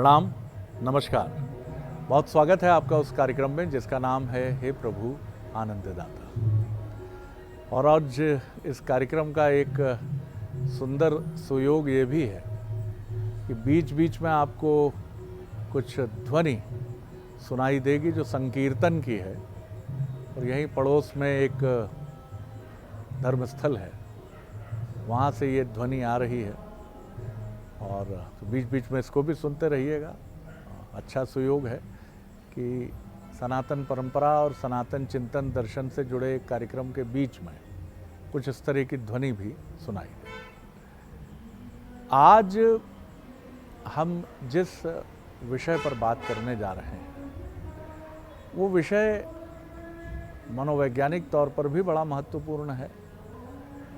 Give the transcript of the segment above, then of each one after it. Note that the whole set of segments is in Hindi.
प्रणाम, नमस्कार। बहुत स्वागत है आपका उस कार्यक्रम में जिसका नाम है हे प्रभु आनंददाता। और आज इस कार्यक्रम का एक सुंदर सुयोग ये भी है कि बीच बीच में आपको कुछ ध्वनि सुनाई देगी जो संकीर्तन की है। और यहीं पड़ोस में एक धर्मस्थल है, वहाँ से ये ध्वनि आ रही है और बीच बीच में इसको भी सुनते रहिएगा। अच्छा सुयोग है कि सनातन परंपरा और सनातन चिंतन दर्शन से जुड़े एक कार्यक्रम के बीच में कुछ इस तरह की ध्वनि भी सुनाई दे। आज हम जिस विषय पर बात करने जा रहे हैं वो विषय मनोवैज्ञानिक तौर पर भी बड़ा महत्वपूर्ण है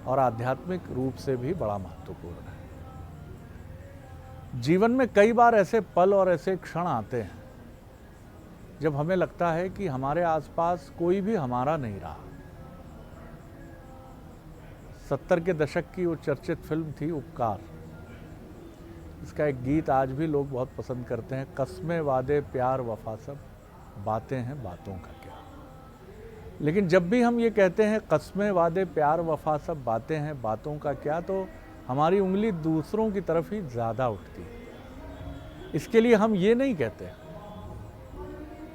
और आध्यात्मिक रूप से भी बड़ा महत्वपूर्ण है। जीवन में कई बार ऐसे पल और ऐसे क्षण आते हैं जब हमें लगता है कि हमारे आसपास कोई भी हमारा नहीं रहा। 70 के दशक की वो चर्चित फिल्म थी उपकार। इसका एक गीत आज भी लोग बहुत पसंद करते हैं, कस्में वादे प्यार वफा सब बातें हैं बातों का क्या। लेकिन जब भी हम ये कहते हैं कस्में वादे प्यार वफा सब बातें हैं बातों का क्या, तो हमारी उंगली दूसरों की तरफ ही ज़्यादा उठती है। इसके लिए हम ये नहीं कहते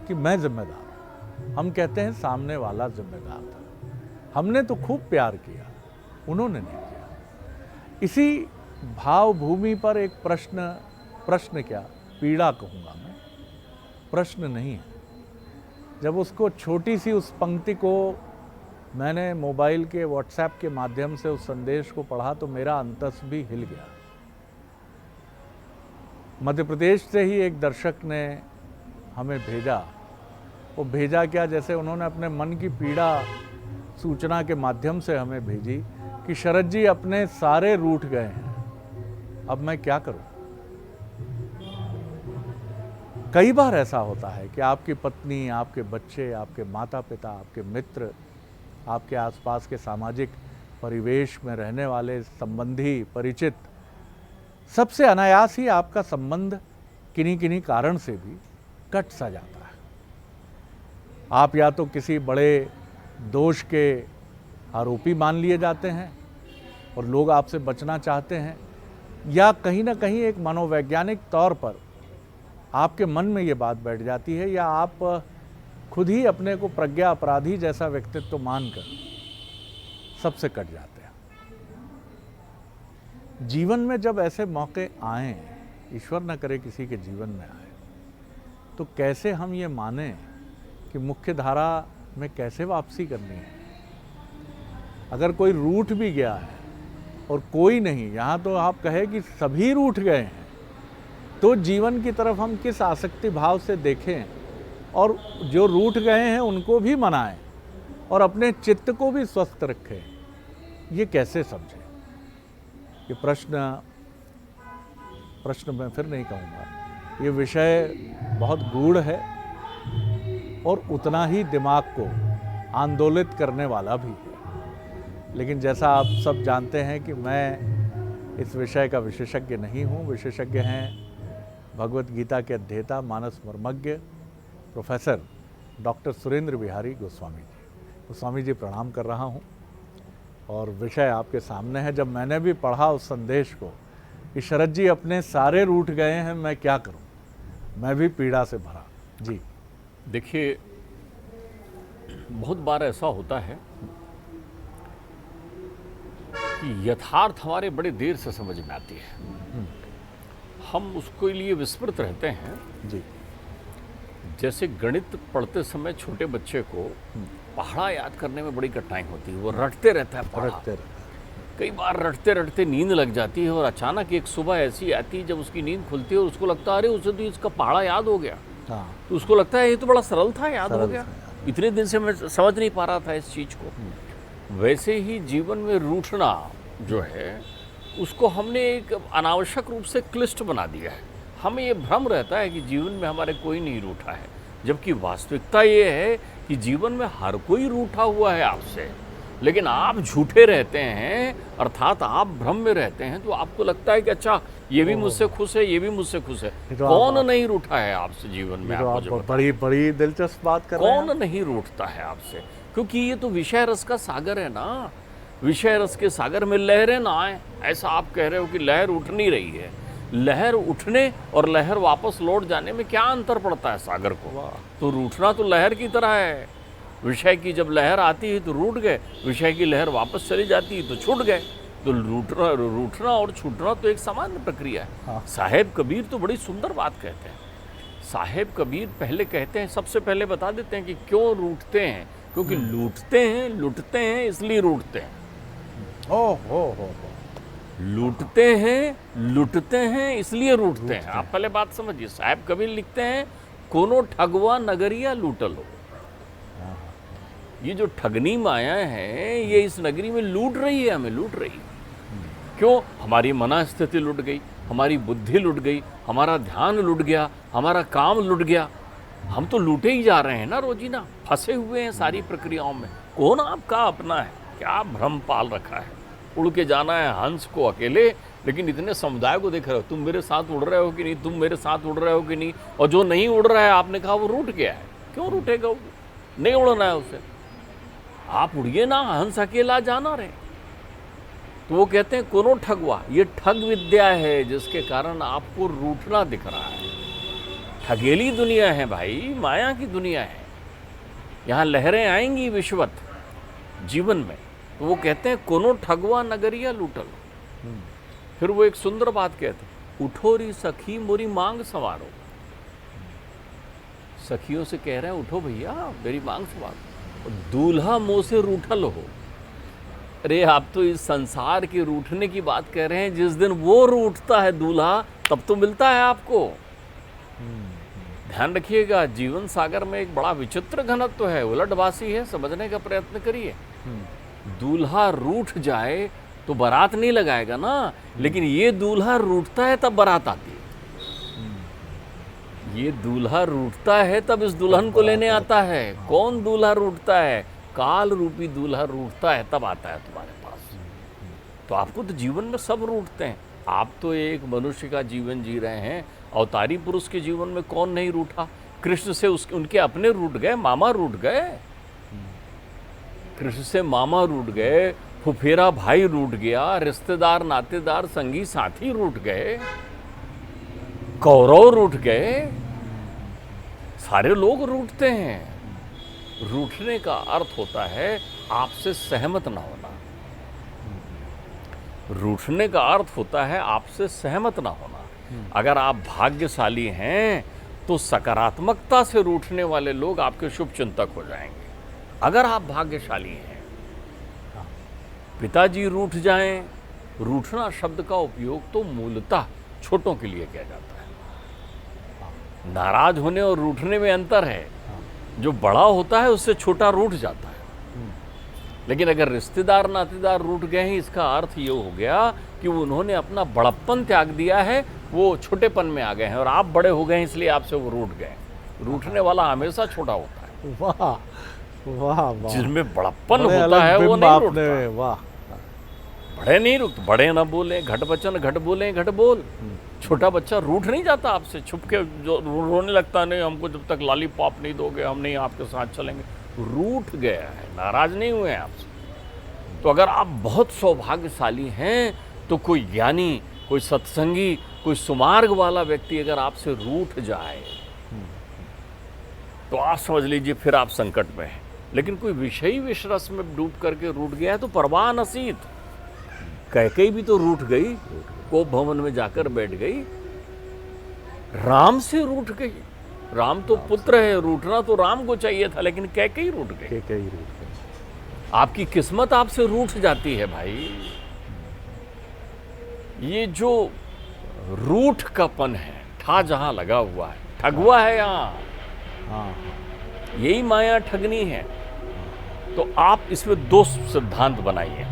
कि मैं जिम्मेदार हूँ, हम कहते हैं सामने वाला जिम्मेदार था, हमने तो खूब प्यार किया, उन्होंने नहीं किया। इसी भाव भूमि पर एक प्रश्न क्या, पीड़ा कहूँगा मैं, प्रश्न नहीं है। जब उसको छोटी सी उस पंक्ति को मैंने मोबाइल के व्हाट्सएप के माध्यम से उस संदेश को पढ़ा तो मेरा अंतस भी हिल गया। मध्य प्रदेश से ही एक दर्शक ने हमें भेजा। वो भेजा क्या, जैसे उन्होंने अपने मन की पीड़ा सूचना के माध्यम से हमें भेजी कि शरद जी अपने सारे रूठ गए हैं, अब मैं क्या करूं। कई बार ऐसा होता है कि आपकी पत्नी, आपके बच्चे, आपके माता पिता, आपके मित्र, आपके आसपास के सामाजिक परिवेश में रहने वाले संबंधी, परिचित, सबसे अनायास ही आपका संबंध किन्हीं किन्हीं कारण से भी कट सा जाता है। आप या तो किसी बड़े दोष के आरोपी मान लिए जाते हैं और लोग आपसे बचना चाहते हैं, या कहीं ना कहीं एक मनोवैज्ञानिक तौर पर आपके मन में ये बात बैठ जाती है, या आप खुद ही अपने को प्रज्ञा अपराधी जैसा व्यक्तित्व मानकर सबसे कट जाते हैं। जीवन में जब ऐसे मौके आए, ईश्वर न करे किसी के जीवन में आए, तो कैसे हम ये माने कि मुख्य धारा में कैसे वापसी करनी है। अगर कोई रूठ भी गया है और कोई नहीं, यहाँ तो आप कहे कि सभी रूठ गए हैं, तो जीवन की तरफ हम किस आसक्ति भाव से देखें और जो रूठ गए हैं उनको भी मनाएं और अपने चित्त को भी स्वस्थ रखें, ये कैसे समझें। ये प्रश्न मैं फिर नहीं कहूँगा, ये विषय बहुत गूढ़ है और उतना ही दिमाग को आंदोलित करने वाला भी है। लेकिन जैसा आप सब जानते हैं कि मैं इस विषय का विशेषज्ञ नहीं हूँ। विशेषज्ञ हैं भगवत गीता के अध्येता, मानस मर्मज्ञ प्रोफेसर डॉक्टर सुरेंद्र बिहारी गोस्वामी जी। गोस्वामी जी प्रणाम कर रहा हूँ। और विषय आपके सामने है। जब मैंने भी पढ़ा उस संदेश को कि शरद जी अपने सारे रूठ गए हैं, मैं क्या करूं, मैं भी पीड़ा से भरा। जी देखिए, बहुत बार ऐसा होता है कि यथार्थ हमारे बड़े देर से समझ में आती है। हम उसके लिए विस्मृत रहते हैं। जी, जैसे गणित पढ़ते समय छोटे बच्चे को पहाड़ा याद करने में बड़ी कठिनाई होती है, वो रटते रहता है पहाड़ा। कई बार रटते रटते नींद लग जाती है और अचानक एक सुबह ऐसी आती है जब उसकी नींद खुलती है और उसको लगता है अरे उसे तो इसका पहाड़ा याद हो गया। हाँ। तो उसको लगता है ये तो बड़ा सरल था, याद हो गया, इतने दिन से मैं समझ नहीं पा रहा था इस चीज़ को। वैसे ही जीवन में रूठना जो है उसको हमने एक अनावश्यक रूप से क्लिष्ट बना दिया है। हमें ये भ्रम रहता है कि जीवन में हमारे कोई नहीं रूठा है, जबकि वास्तविकता ये है कि जीवन में हर कोई रूठा हुआ है आपसे। लेकिन आप झूठे रहते हैं, अर्थात आप भ्रम में रहते हैं, तो आपको लगता है कि अच्छा ये भी मुझसे खुश है, ये भी मुझसे खुश है। तो कौन नहीं रूठा है आपसे जीवन में? तो आप आप मुझे बड़ी बड़ी दिलचस्प बात कर रहे हैं। कौन नहीं रूठता है आपसे? क्योंकि ये तो विषय रस का सागर है ना। विषय रस के सागर में लहरें ना आए, ऐसा आप कह रहे हो कि लहर उठ नहीं रही है। लहर उठने और लहर वापस लौट जाने में क्या अंतर पड़ता है सागर को? तो रूठना तो लहर की तरह है। विषय की जब लहर आती है तो रूठ गए, विषय की लहर वापस चली जाती है तो छूट गए। तो रूठना और छूटना तो एक सामान्य प्रक्रिया है। हाँ। साहेब कबीर तो बड़ी सुंदर बात कहते हैं। साहेब कबीर पहले कहते हैं, सबसे पहले बता देते हैं कि क्यों रूठते हैं। क्योंकि लूटते हैं इसलिए रूठते हैं। हो। लूटते हैं इसलिए रूठते हैं। आप पहले बात समझिए। साहेब कबीर लिखते हैं, कोनो ठगवा नगरिया लूटल हो। ये जो ठगनी माया है, ये इस नगरी में लूट रही है, हमें लूट रही है। क्यों? हमारी मना स्थिति लुट गई, हमारी बुद्धि लुट गई, हमारा ध्यान लुट गया, हमारा काम लुट गया। हम तो लूटे ही जा रहे हैं ना रोजीना, फंसे हुए हैं सारी प्रक्रियाओं में। कौन आपका अपना है? क्या भ्रम पाल रखा है? उड़ के जाना है हंस को अकेले, लेकिन इतने समुदाय को देख रहे हो। तुम मेरे साथ उड़ रहे हो कि नहीं, तुम मेरे साथ उड़ रहे हो कि नहीं। और जो नहीं उड़ रहा है, आपने कहा वो रूठ गया है। क्यों रूठेगा वो? नहीं उड़ना है उसे। आप उड़िए ना, हंस अकेला जाना रहे। तो वो कहते हैं कोनो ठगवा, ये ठग विद्या है जिसके कारण आपको रूठना दिख रहा है। ठगेली दुनिया है भाई, माया की दुनिया है। यहाँ लहरें आएंगी विश्वत जीवन में। तो वो कहते हैं कोनो ठगवा नगरिया लूटल। फिर वो एक सुंदर बात कहते हैं, उठो री सखी मोरी मांग संवारो। सखियों से कह रहे हैं, उठो भैया मेरी मांग संवारो। दूल्हा मुंह से रूठल हो। अरे आप तो इस संसार के रूठने की बात कह रहे हैं। जिस दिन वो रूठता है दूल्हा, तब तो मिलता है आपको। ध्यान रखिएगा, जीवन सागर में एक बड़ा विचित्र घनत्व है, उलटवासी है। समझने का प्रयत्न करिए। दूल्हा रूठ जाए तो बारात नहीं लगाएगा ना, लेकिन ये दूल्हा रूठता है तब बारात आती है। ये दूल्हा रूठता है तब इस दुल्हन को लेने आता है। कौन दूल्हा रूठता है? काल रूपी दूल्हा रूठता है तब आता है तुम्हारे पास। तो आपको तो जीवन में सब रूठते हैं। आप तो एक मनुष्य का जीवन जी रहे हैं। अवतारी पुरुष के जीवन में कौन नहीं रूठा? कृष्ण से उनके अपने रूठ गए, मामा रूठ गए। कृष्ण से मामा रूठ गए, फुफेरा भाई रूठ गया, रिश्तेदार नातेदार संगी साथी रूठ गए, कौरव रूठ गए। सारे लोग रूठते हैं। रूठने का अर्थ होता है आपसे सहमत ना होना। रूठने का अर्थ होता है आपसे सहमत ना होना। अगर आप भाग्यशाली हैं तो सकारात्मकता से रूठने वाले लोग आपके शुभ चिंतक हो जाएंगे। अगर आप भाग्यशाली हैं, पिताजी रूठ जाएं। रूठना शब्द का उपयोग तो मूलतः छोटों के लिए किया जाता है। नाराज होने और रूठने में अंतर है। जो बड़ा होता है उससे छोटा रूठ जाता है। लेकिन अगर रिश्तेदार नातेदार रूठ गए हैं, इसका अर्थ ये हो गया कि उन्होंने अपना बड़प्पन त्याग दिया है, वो छोटेपन में आ गए हैं और आप बड़े हो गए हैं, इसलिए आपसे वो रूठ गए। रूठने वाला हमेशा छोटा होता है। वाह वाह वाह। जिसमें बड़प्पन होता है वो नहीं रूठता। वाह। बड़े नहीं रुकते, बड़े ना बोले घट बचन घट बोले घट बोल। छोटा बच्चा रूठ नहीं जाता आपसे, छुप के जो रोने लगता, नहीं हमको जब तक लॉलीपॉप नहीं दोगे हम नहीं आपके साथ चलेंगे। रूठ गया है, नाराज नहीं हुए हैं आपसे। तो अगर आप बहुत सौभाग्यशाली हैं तो कोई ज्ञानी, कोई सत्संगी, कोई सुमार्ग वाला व्यक्ति अगर आपसे रूठ जाए तो आप समझ लीजिए फिर आप संकट में हैं। लेकिन कोई विषयी विषरस में डूब करके रूठ गया है तो परवाह नसीत। कैकेयी भी तो रूठ गई, कोप भवन में जाकर बैठ गई। राम से रूठ गई। राम तो पुत्र है, रूठना तो राम को चाहिए था, लेकिन कैकेयी रूठ गई। कैकेयी रूठ गई। आपकी किस्मत आपसे रूठ जाती है भाई। ये जो रूठ कापन है, ठा जहां लगा हुआ है, ठगुआ है यहाँ। यही माया ठगनी है। तो आप इसमें दो सिद्धांत बनाइए।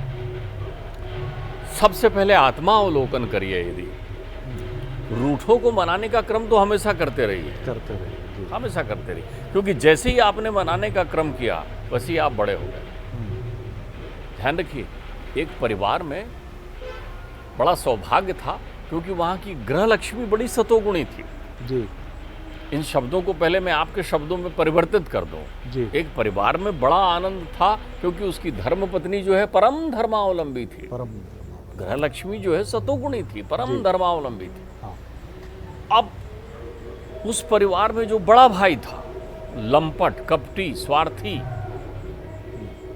सबसे पहले आत्मावलोकन करिए। यदि रूठों को मनाने का क्रम तो हमेशा करते रहिए, हमेशा करते रहिए। क्योंकि जैसे ही आपने मनाने का क्रम किया, वैसे ही आप बड़े हो गए। ध्यान रखिए, एक परिवार में बड़ा सौभाग्य था क्योंकि वहाँ की ग्रह लक्ष्मी बड़ी सतोगुणी थी। जी इन शब्दों को पहले मैं आपके शब्दों में परिवर्तित कर दूं। जी। एक परिवार में बड़ा आनंद था क्योंकि उसकी धर्मपत्नी जो है परम धर्मावलंबी थी। परम। ग्रह लक्ष्मी जो है सतोगुणी थी, परम धर्मावलंबी थी। हाँ। अब उस परिवार में जो बड़ा भाई था, लंपट, कपटी, स्वार्थी,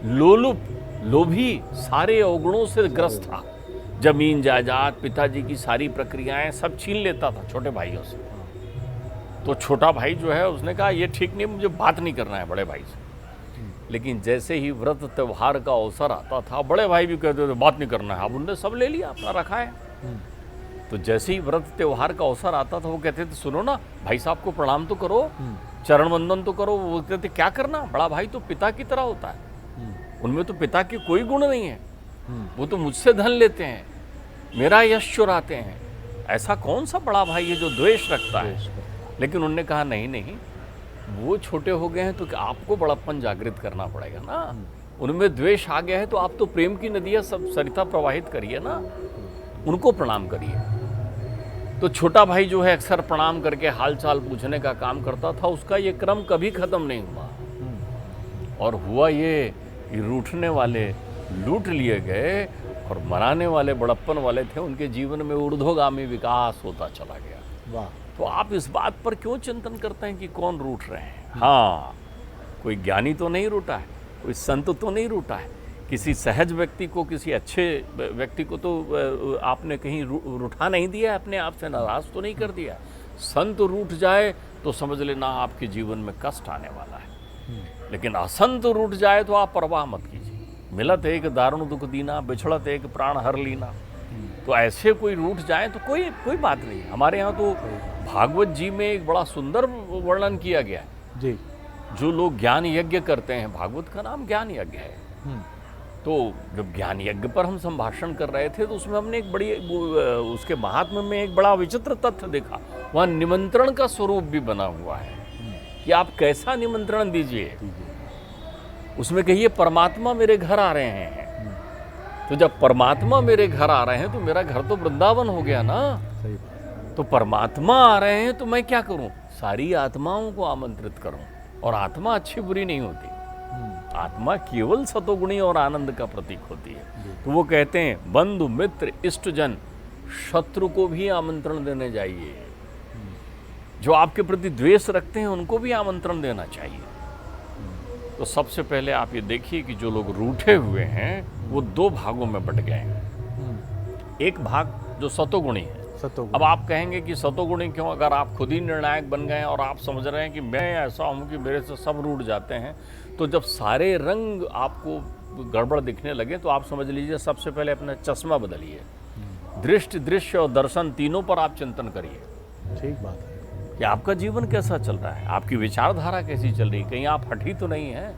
लोलुप, लोभी, सारे अवगुणों से ग्रस्त था। जमीन जायदाद, पिताजी की सारी प्रक्रियाएं सब छीन लेता था छोटे भाइयों से। तो छोटा भाई जो है उसने कहा ये ठीक नहीं, मुझे बात नहीं करना है बड़े भाई से। लेकिन जैसे ही व्रत त्योहार का अवसर आता था, बड़े भाई भी कहते थे बात नहीं करना है। अब उनने सब ले लिया, अपना रखा है। तो जैसे ही व्रत त्योहार का अवसर आता था वो कहते थे सुनो ना, भाई साहब को प्रणाम तो करो, चरण वंदन तो करो। वो कहते क्या करना, बड़ा भाई तो पिता की तरह होता है, उनमें तो पिता के कोई गुण नहीं है, वो तो मुझसे धन लेते हैं, मेरा यश चुराते हैं। ऐसा कौन सा बड़ा भाई है जो द्वेष रखता है। लेकिन उन्होंने कहा नहीं नहीं, वो छोटे हो गए हैं तो आपको बड़प्पन जागृत करना पड़ेगा ना। उनमें द्वेष आ गया है तो आप तो प्रेम की नदियाँ सब सरिता प्रवाहित करिए ना, उनको प्रणाम करिए। तो छोटा भाई जो है अक्सर प्रणाम करके हालचाल पूछने का काम करता था। उसका ये क्रम कभी खत्म नहीं हुआ। और हुआ ये रूठने वाले लूट लिए गए और मनाने वाले बड़प्पन वाले थे, उनके जीवन में ऊर्ध्वगामी विकास होता चला गया। वाह। तो आप इस बात पर क्यों चिंतन करते हैं कि कौन रूठ रहे हैं। हाँ, कोई ज्ञानी तो नहीं रूठा है, कोई संत तो नहीं रूठा है, किसी सहज व्यक्ति को, किसी अच्छे व्यक्ति को तो आपने कहीं रूठा नहीं दिया, अपने आप से नाराज तो नहीं कर दिया। संत रूठ जाए तो समझ लेना आपके जीवन में कष्ट आने वाला है। लेकिन असंत रूठ जाए तो आप परवाह मत कीजिए। मिलत एक दारुण दुख दीना, बिछड़त एक प्राण हर लीना। तो ऐसे कोई रूठ जाए तो कोई बात नहीं। हमारे यहाँ तो भागवत जी में एक बड़ा सुंदर वर्णन किया गया है जी। जो लोग ज्ञान यज्ञ करते हैं, भागवत का नाम ज्ञान यज्ञ है। तो जब ज्ञान यज्ञ पर हम संभाषण कर रहे थे तो उसमें हमने एक बड़ी उसके महात्म्य में एक बड़ा विचित्र तथ्य देखा। वहाँ निमंत्रण का स्वरूप भी बना हुआ है कि आप कैसा निमंत्रण दीजिए। उसमें कहिए परमात्मा मेरे घर आ रहे हैं। तो जब परमात्मा मेरे घर आ रहे हैं तो मेरा घर तो वृंदावन हो गया ना। सही बात। तो परमात्मा आ रहे हैं तो मैं क्या करूं, सारी आत्माओं को आमंत्रित करूं। और आत्मा अच्छी बुरी नहीं होती, आत्मा केवल सतोगुणी और आनंद का प्रतीक होती है। तो वो कहते हैं बंधु मित्र इष्टजन शत्रु को भी आमंत्रण देने जाइए। जो आपके प्रति द्वेष रखते हैं उनको भी आमंत्रण देना चाहिए। तो सबसे पहले आप ये देखिए कि जो लोग रूठे हुए हैं वो दो भागों में बट गए हैं। एक भाग जो सतोगुणी है। अब आप कहेंगे कि सतोगुणी क्यों, अगर आप खुद ही निर्णायक बन गए और आप समझ रहे हैं कि मैं ऐसा हूं कि मेरे से सब रूठ जाते हैं, तो जब सारे रंग आपको गड़बड़ दिखने लगे तो आप समझ लीजिए सबसे पहले अपना चश्मा बदलिए। दृष्टि, दृश्य और दर्शन तीनों पर आप चिंतन करिए। ठीक बात है कि आपका जीवन कैसा चल रहा है, आपकी विचारधारा कैसी चल रही है। कहीं आप हठी तो नहीं है,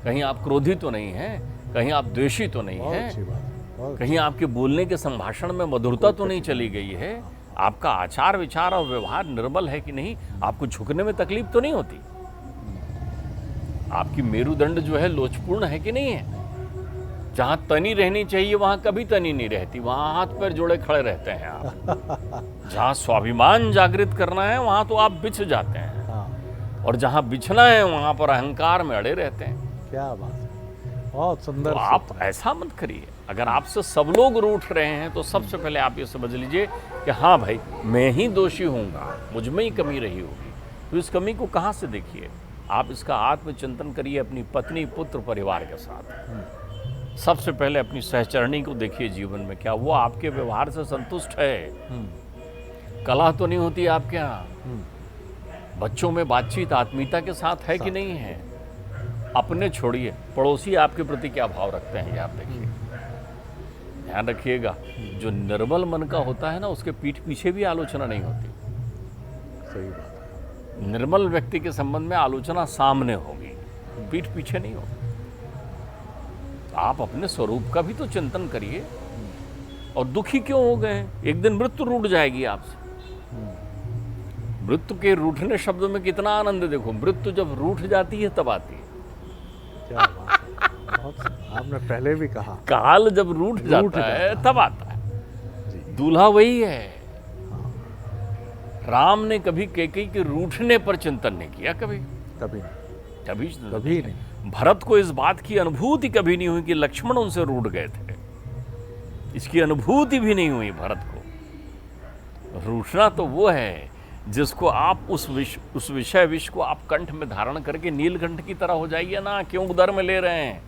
कहीं आप क्रोधी तो नहीं है, कहीं आप द्वेषी तो नहीं है, कहीं आपके बोलने के संभाषण में मधुरता तो नहीं चली गई है, आपका आचार विचार और व्यवहार निर्मल है कि नहीं, आपको झुकने में तकलीफ तो नहीं होती, आपकी मेरुदंड जो है लोचपूर्ण है कि नहीं है। जहां तनी रहनी चाहिए वहां कभी तनी नहीं रहती, वहां हाथ पैर जोड़े खड़े रहते हैं आप। जहां स्वाभिमान जागृत करना है वहां तो आप बिछ जाते हैं, और जहां बिछना है वहां पर अहंकार में अड़े रहते हैं। क्या बात है, बहुत सुंदर। तो आप ऐसा मत करिए। अगर आपसे सब लोग रूठ रहे हैं तो सबसे पहले आप ये समझ लीजिए कि हाँ भाई मैं ही दोषी होऊंगा, मुझ में ही कमी रही होगी। तो इस कमी को कहाँ से देखिए, आप इसका आत्मचिंतन करिए अपनी पत्नी, पुत्र, परिवार के साथ। सबसे पहले अपनी सहचरणी को देखिए जीवन में, क्या वो आपके व्यवहार से संतुष्ट है। कलह तो नहीं होती आपके यहाँ, बच्चों में बातचीत आत्मीयता के साथ है कि नहीं है। अपने छोड़िए, पड़ोसी आपके प्रति क्या भाव रखते हैं ये आप देखिए। ध्यान रखिएगा, जो निर्मल मन का होता है ना उसके पीठ पीछे भी आलोचना नहीं होती। सही बात है। निर्मल व्यक्ति के संबंध में आलोचना सामने होगी, पीठ पीछे नहीं होगी। आप अपने स्वरूप का भी तो चिंतन करिए। और दुखी क्यों हो गए, एक दिन मृत्यु रूठ जाएगी आपसे। मृत्यु के रूठने शब्दों में कितना आनंद देखो, मृत्यु जब रूठ जाती है तब आती है। क्या बात है। आपने पहले भी कहा काल जब रूठ जाता है तब आता है। जी। दूल्हा वही है। राम ने कभी कैकेयी के रूठने पर चिंतन नहीं किया, कभी कभी नहीं, कभी कभी नहीं। भरत को इस बात की अनुभूति कभी नहीं हुई कि लक्ष्मण उनसे रूठ गए थे। इसकी अनुभूति भी नहीं हुई भरत को। रूठना तो वो है जिसको आप उस विषय विष को आप कंठ में धारण करके नीलकंठ की तरह हो जाइए ना। क्यों उदर में ले रहे हैं?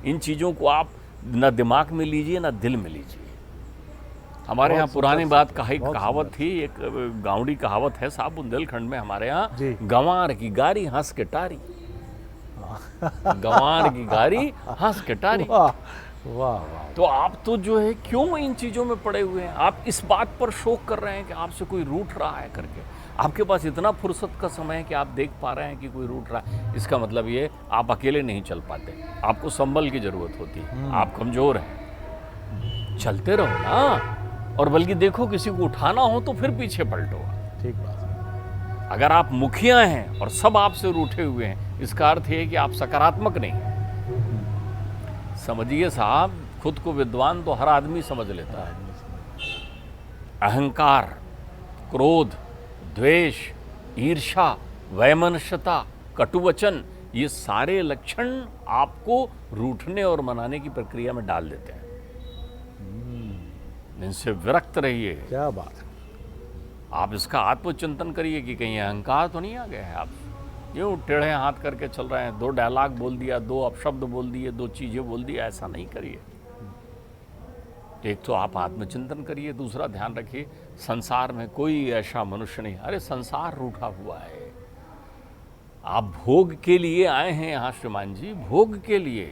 इन चीज़ों को आप न दिमाग में लीजिए ना दिल में लीजिए। हमारे यहाँ पुरानी बात कहावत थी, एक गाँवड़ी कहावत है साहब, बुंदेलखंड में हमारे यहाँ, गंवार की गारी हंस के टारी। गंवार की गारी हंस के टारी। वाह वाह। तो आप तो जो है क्यों इन चीज़ों में पड़े हुए हैं? आप इस बात पर शोक कर रहे हैं कि आपसे कोई रूठ रहा है करके। आपके पास इतना फुर्सत का समय है कि आप देख पा रहे हैं कि कोई रूठ रहा है। इसका मतलब ये आप अकेले नहीं चल पाते, आपको संबल की जरूरत होती है। आप कमजोर हैं, चलते रहो ना। और बल्कि देखो, किसी को उठाना हो तो फिर पीछे पलटो। ठीक बात है। अगर आप मुखिया हैं और सब आपसे रूठे हुए हैं, इसका अर्थ है कि आप सकारात्मक नहीं हैं। समझिए साहब, खुद को विद्वान तो हर आदमी समझ लेता है। अहंकार, क्रोध, द्वेष, ईर्ष्या, वैमनस्यता, कटुवचन, ये सारे लक्षण आपको रूठने और मनाने की प्रक्रिया में डाल देते हैं। इनसे विरक्त रहिए। क्या बात है। आप इसका आत्मचिंतन करिए कि कहीं अहंकार तो नहीं आ गया है। आप यूँ टेढ़े हाथ करके चल रहे हैं, 2 डायलॉग बोल दिया, 2 अपशब्द बोल दिए, 2 चीज़ें बोल दिया, ऐसा नहीं करिए। एक तो आप आत्मचिंतन करिए, दूसरा ध्यान रखिए संसार में कोई ऐसा मनुष्य नहीं। अरे संसार रूठा हुआ है। आप भोग के लिए आए हैं यहाँ श्रीमान जी, भोग के लिए।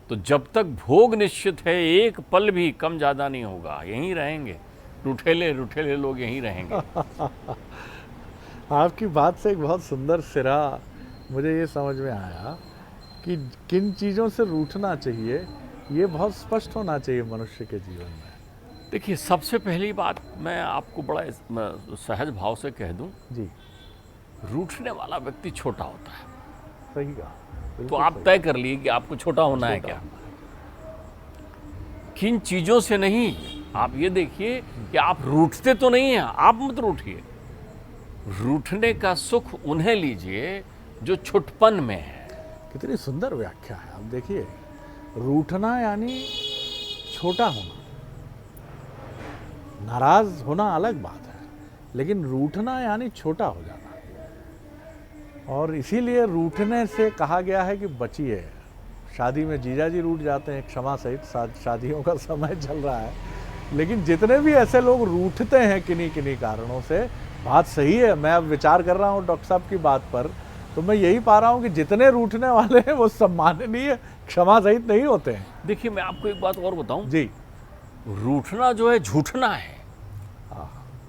तो जब तक भोग निश्चित है, एक पल भी कम ज़्यादा नहीं होगा, यहीं रहेंगे। रूठेले रूठेले लोग यहीं रहेंगे। आपकी बात से एक बहुत सुंदर सिरा मुझे ये समझ में आया कि किन चीज़ों से रूठना चाहिए, ये बहुत स्पष्ट होना चाहिए मनुष्य के जीवन में। देखिए, सबसे पहली बात मैं आपको बड़ा सहज भाव से कह दूं, जी, रूठने वाला व्यक्ति छोटा होता है। सही कहा। तो आप तय कर लिए कि आपको छोटा होना है क्या। किन चीज़ों से नहीं। आप ये देखिए कि आप रूठते तो नहीं हैं, आप मत रूठिए। रूठने का सुख उन्हें लीजिए जो छुटपन में है। कितनी सुंदर व्याख्या है। आप देखिए, रूठना यानी छोटा होना। नाराज होना अलग बात है, लेकिन रूठना यानी छोटा हो जाना। और इसीलिए रूठने से कहा गया है कि बचिए। शादी में जीजा जी रूठ जाते हैं, क्षमा सहित, शादियों का समय चल रहा है, लेकिन जितने भी ऐसे लोग रूठते हैं किन्हीं कारणों से, बात सही है। मैं अब विचार कर रहा हूँ डॉक्टर साहब की बात पर, तो मैं यही पा रहा हूँ कि जितने रूठने वाले हैं वो सम्माननीय, क्षमा सहित नहीं होते हैं। देखिए, मैं आपको एक बात और बताऊं जी, रूठना जो है झूठना है।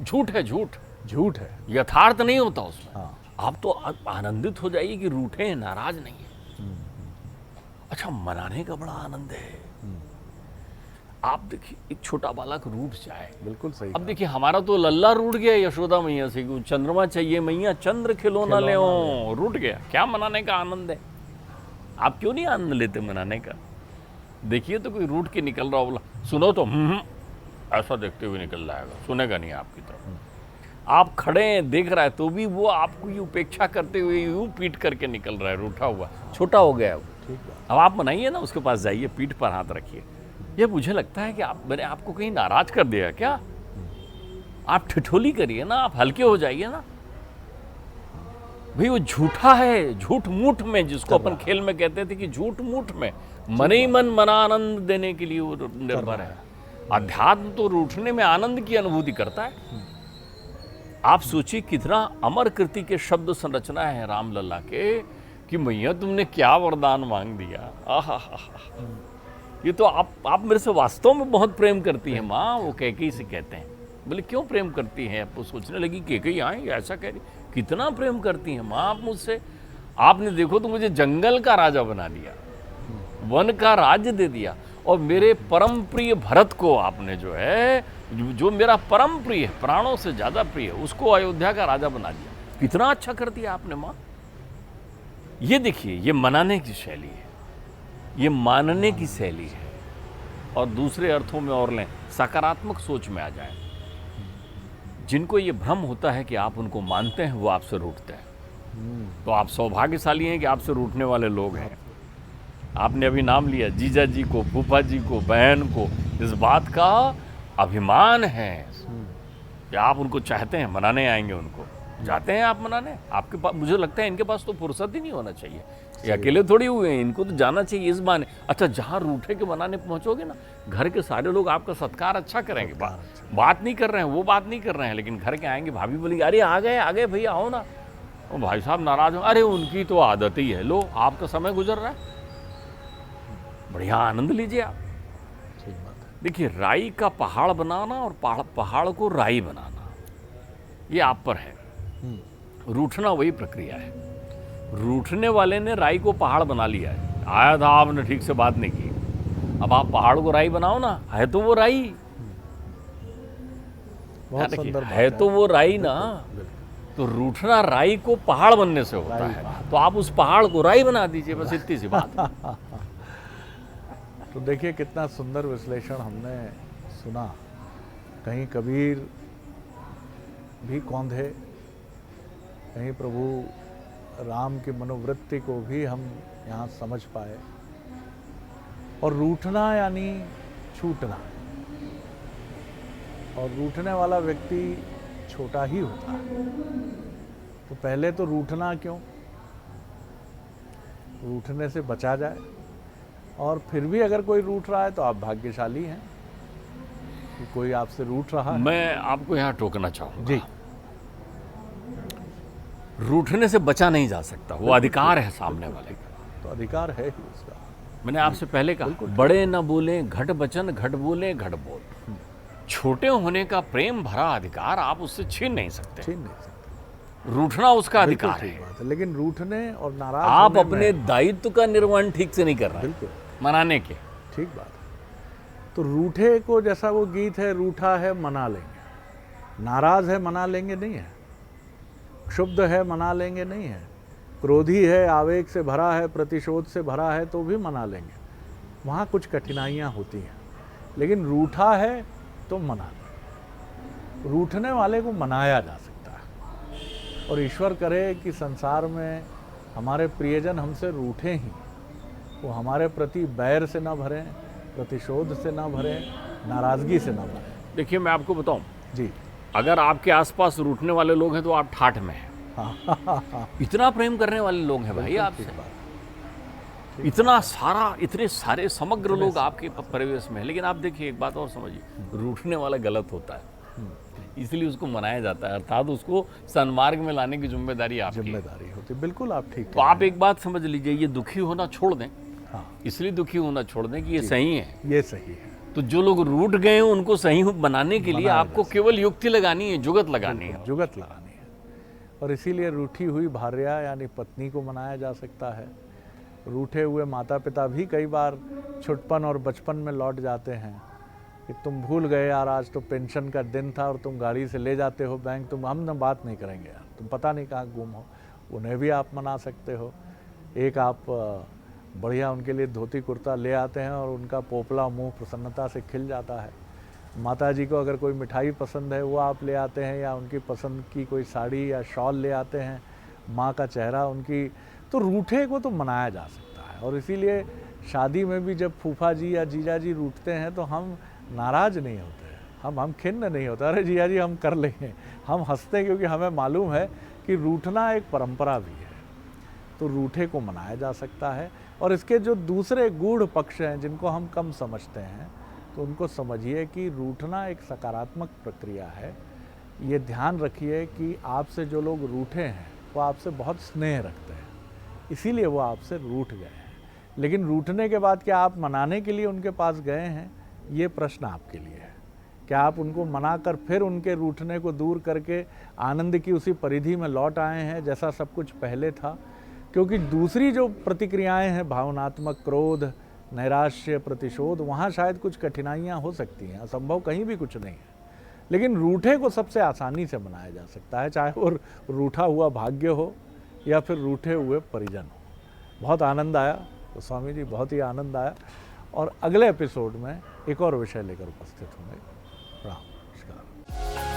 झूठ है, झूठ है, यथार्थ नहीं होता उसमें। हाँ। आप तो आनंदित हो जाइए कि रूठे हैं, नाराज नहीं है। अच्छा, मनाने का बड़ा आनंद है। आप देखिए, एक छोटा बालक रूठ जाए, बिल्कुल सही। अब देखिए, हमारा तो लल्ला रूठ गया यशोदा मैया से, चंद्रमा चाहिए मैया, चंद्र खिलौना ले, रूठ गया। क्या मनाने का आनंद है? आप क्यों नहीं आनंद लेते मनाने का? देखिए, तो कोई रूठ के निकल रहा, बोला सुनो तो ऐसा देखते हुए निकल जाएगा, सुनेगा नहीं आपकी तरफ। आप खड़े हैं, देख रहा है, तो भी वो आपको ये उपेक्षा करते हुए यूं पीट करके निकल रहा है, रूठा हुआ, छोटा हो गया वो। अब आप मनाइए ना, उसके पास जाइए, पीठ पर हाथ रखिए। ये मुझे लगता है कि मैंने आपको कहीं नाराज कर दिया क्या? आप ठिठोली करिए ना, आप हल्के हो जाइए ना। भाई वो झूठा है, झूठ मूठ में, जिसको अपन खेल में कहते थे कि झूठ मूठ में, मन ही मन मना आनंद देने के लिए वो निर्भर है। अध्यात्म तो रूठने में आनंद की अनुभूति करता है। आप सोचिए कितना अमर कृति के शब्द संरचना है राम लल्ला के, कि मैया तुमने क्या वरदान मांग दिया। आहा, ये तो आप मेरे से वास्तव में बहुत प्रेम करती हैं माँ, वो कैकेयी से कहते हैं। बोले क्यों प्रेम करती हैं? आपको सोचने लगी कैकेयी आए ऐसा कह रही, कितना प्रेम करती हैं माँ आप मुझसे। आपने देखो तो मुझे जंगल का राजा बना दिया, वन का राज्य दे दिया, और मेरे परम प्रिय भरत को आपने जो है, जो मेरा परम प्रिय है, प्राणों से ज्यादा प्रिय, उसको अयोध्या का राजा बना दिया। कितना अच्छा कर दिया आपने माँ। ये देखिए, ये मनाने की शैली है। ये मानने की शैली है, और दूसरे अर्थों में और लें, सकारात्मक सोच में आ जाएं। जिनको ये भ्रम होता है कि आप उनको मानते हैं, वो आपसे रूठते हैं। तो आप सौभाग्यशाली हैं कि आपसे रूठने वाले लोग हैं। आपने अभी नाम लिया, जीजा जी को, फूफा जी को, बहन को, इस बात का अभिमान है कि आप उनको चाहते हैं, मनाने आएंगे उनको। जाते हैं आप मनाने? आपके पास, मुझे लगता है इनके पास तो फुर्सत ही नहीं होना चाहिए। ये अकेले थोड़ी हुए हैं, इनको तो जाना चाहिए इस बहाने। अच्छा, जहाँ रूठे के बनाने पहुंचोगे ना, घर के सारे लोग आपका सत्कार अच्छा करेंगे। बात नहीं कर रहे हैं, वो बात नहीं कर रहे हैं, लेकिन घर के आएंगे, भाभी बोलेगी अरे आ गए भैया आओ ना। और भाई साहब नाराज हो, अरे उनकी तो आदत ही है, लो आपका समय गुजर रहा है, बढ़िया आनंद लीजिए आप। देखिए, राई का पहाड़ बनाना और पहाड़ को राई बनाना, ये आप पर है। रूठना वही प्रक्रिया है। रूठने वाले ने राई को पहाड़ बना लिया है। आया था, आपने ठीक से बात नहीं की, अब आप पहाड़ को राई बनाओ ना, है तो वो राई, है तो वो राई ना। तो रूठना राई को पहाड़ बनने से होता है, तो आप उस पहाड़ को राई बना दीजिए, बस इतनी सी बात। तो देखिए कितना सुंदर विश्लेषण हमने सुना। कहीं कबीर भी कौंधे, कहीं प्रभु राम की मनोवृत्ति को भी हम यहाँ समझ पाए। और रूठना यानी छूटना, और रूठने वाला व्यक्ति छोटा ही होता है। तो पहले तो रूठना क्यों, रूठने से बचा जाए। और फिर भी अगर कोई रूठ रहा है तो आप भाग्यशाली हैं कि कोई आपसे रूठ रहा है। मैं आपको यहाँ टोकना चाहूँगा जी। रूठने से बचा नहीं जा सकता, वो अधिकार है सामने वाले का। तो अधिकार है ही उसका। मैंने आपसे पहले कहा, बड़े न बोले घट बचन, घट बोले घट बोल। छोटे होने का प्रेम भरा अधिकार आप उससे छीन नहीं सकते। रूठना उसका अधिकार है। लेकिन रूठने और नाराज आप अपने दायित्व का निर्वहन ठीक से नहीं कर रहे। बिल्कुल मनाने के। ठीक बात है। तो रूठे को, जैसा वो गीत है, रूठा है मना लेंगे, नाराज है मना लेंगे नहीं है, क्षुब्ध है मना लेंगे नहीं है, क्रोधी है, आवेग से भरा है, प्रतिशोध से भरा है, तो भी मना लेंगे। वहाँ कुछ कठिनाइयाँ होती हैं, लेकिन रूठा है तो मना लें। रूठने वाले को मनाया जा सकता है। और ईश्वर करे कि संसार में हमारे प्रियजन हमसे रूठे ही, वो हमारे प्रति बैर से ना भरें, प्रतिशोध से ना भरें, नाराज़गी से ना भरें। देखिए, मैं आपको बताऊं जी, अगर आपके आसपास रूठने वाले लोग हैं तो आप ठाठ में हैं। इतना प्रेम करने वाले लोग हैं भाई आपसे, इतना सारा, इतने सारे समग्र लोग आपके परिवेश में हैं। लेकिन आप देखिए, एक बात और समझिए, रूठने वाला गलत होता है, इसलिए उसको मनाया जाता है, अर्थात उसको सन्मार्ग में लाने की जिम्मेदारी आपकी होती है। बिल्कुल आप ठीक। तो आप एक बात समझ लीजिए, ये दुखी होना छोड़ दें। इसलिए दुखी होना छोड़ दें कि ये सही है, ये सही है। तो जो लोग रूठ गए हैं उनको सही बनाने के लिए आपको केवल युक्ति लगानी है, जुगत लगानी है, जुगत लगानी है। और इसीलिए रूठी हुई भार्या यानी पत्नी को मनाया जा सकता है। रूठे हुए माता पिता भी कई बार छुटपन और बचपन में लौट जाते हैं कि तुम भूल गए यार, आज तो पेंशन का दिन था और तुम गाड़ी से ले जाते हो बैंक, हम ना बात नहीं करेंगे यार, तुम पता नहीं कहाँ गुम हो। उन्हें भी आप मना सकते हो। एक आप बढ़िया उनके लिए धोती कुर्ता ले आते हैं और उनका पोपला मुंह प्रसन्नता से खिल जाता है। माता जी को अगर कोई मिठाई पसंद है वो आप ले आते हैं, या उनकी पसंद की कोई साड़ी या शॉल ले आते हैं, माँ का चेहरा उनकी। तो रूठे को तो मनाया जा सकता है। और इसीलिए शादी में भी जब फूफा जी या जीजा जी रूठते हैं तो हम नाराज़ नहीं होते, हम खिन्न नहीं होते, अरे जीजा जी हम कर लेंगे, हम हंसते हैं, क्योंकि हमें मालूम है कि रूठना एक परंपरा भी है। तो रूठे को मनाया जा सकता है। और इसके जो दूसरे गूढ़ पक्ष हैं जिनको हम कम समझते हैं, तो उनको समझिए कि रूठना एक सकारात्मक प्रक्रिया है। ये ध्यान रखिए कि आपसे जो लोग रूठे हैं वो आपसे बहुत स्नेह रखते हैं, इसीलिए वो आपसे रूठ गए हैं। लेकिन रूठने के बाद क्या आप मनाने के लिए उनके पास गए हैं, ये प्रश्न आपके लिए है। क्या आप उनको मनाकर फिर उनके रूठने को दूर करके आनंद की उसी परिधि में लौट आए हैं जैसा सब कुछ पहले था? क्योंकि दूसरी जो प्रतिक्रियाएं हैं, भावनात्मक, क्रोध, नैराश्य, प्रतिशोध, वहाँ शायद कुछ कठिनाइयाँ हो सकती हैं, असंभव कहीं भी कुछ नहीं है। लेकिन रूठे को सबसे आसानी से मनाया जा सकता है, चाहे वो रूठा हुआ भाग्य हो या फिर रूठे हुए परिजन हो। बहुत आनंद आया तो स्वामी जी बहुत ही आनंद आया, और अगले एपिसोड में एक और विषय लेकर उपस्थित होंगे। प्रणाम, नमस्कार।